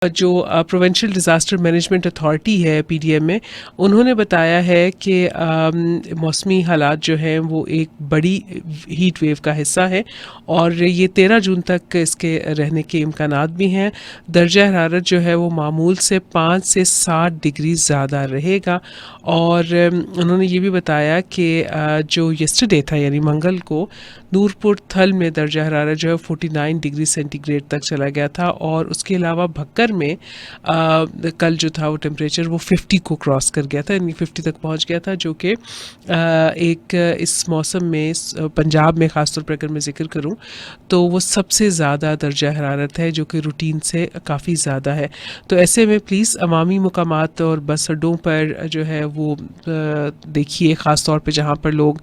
جو provincial disaster management authority ہے PDM میں، انہوں نے بتایا ہے کہ موسمی حالات جو ہیں وہ ایک بڑی ہیٹ ویو کا حصہ ہے، اور یہ 13 جون تک اس کے رہنے کے امکانات بھی ہیں۔ درجہ حرارت جو ہے وہ معمول سے 5 سے 7 ڈگری زیادہ رہے گا، اور انہوں نے یہ بھی بتایا کہ جو یسٹرڈے تھا یعنی منگل کو نورپور تھل میں درجہ حرارت جو ہے 49 ڈگری سینٹی گریڈ تک چلا گیا تھا، اور اس کے علاوہ بھکر میں کل جو تھا وہ ٹیمپریچر وہ 50 کو کراس کر گیا تھا، یعنی 50 تک پہنچ گیا تھا، جو کہ ایک اس موسم میں پنجاب میں خاص طور پر اگر میں ذکر کروں تو وہ سب سے زیادہ درجہ حرارت ہے، جو کہ روٹین سے کافی زیادہ ہے۔ تو ایسے میں پلیز عوامی مقامات اور بس اڈوں پر جو ہے وہ دیکھیے، خاص طور پہ جہاں پر لوگ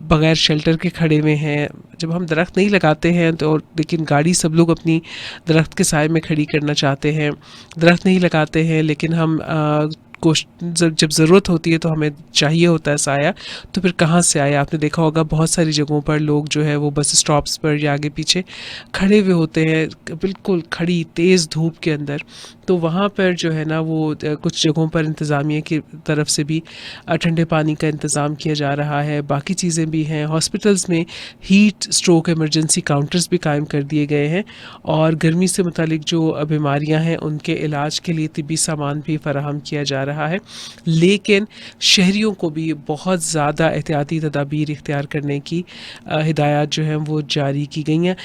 بغیر شیلٹر کے کھڑے ہوئے ہیں۔ جب ہم درخت نہیں لگاتے ہیں تو لیکن گاڑی سب لوگ اپنی درخت کے سائے میں کھڑی کرنا چاہتے ہیں، درخت نہیں لگاتے ہیں لیکن ہم جب ضرورت ہوتی ہے تو ہمیں چاہیے ہوتا ہے سایہ، تو پھر کہاں سے آیا؟ آپ نے دیکھا ہوگا بہت ساری جگہوں پر لوگ جو ہے وہ بس اسٹاپس پر یا آگے پیچھے کھڑے ہوئے ہوتے ہیں بالکل کھڑی تیز دھوپ کے اندر، تو وہاں پر جو ہے نا وہ کچھ جگہوں پر انتظامیہ کی طرف سے بھی ٹھنڈے پانی کا انتظام کیا جا رہا ہے، باقی چیزیں بھی ہیں۔ ہاسپٹلز میں ہیٹ اسٹروک ایمرجنسی کاؤنٹرز بھی قائم کر دیے گئے ہیں، اور گرمی سے متعلق جو بیماریاں ہیں ان کے علاج کے لیے طبی سامان بھی فراہم کیا جا رہا ہے، لیکن شہریوں کو بھی بہت زیادہ احتیاطی تدابیر اختیار کرنے کی ہدایات جو ہیں وہ جاری کی گئی ہیں۔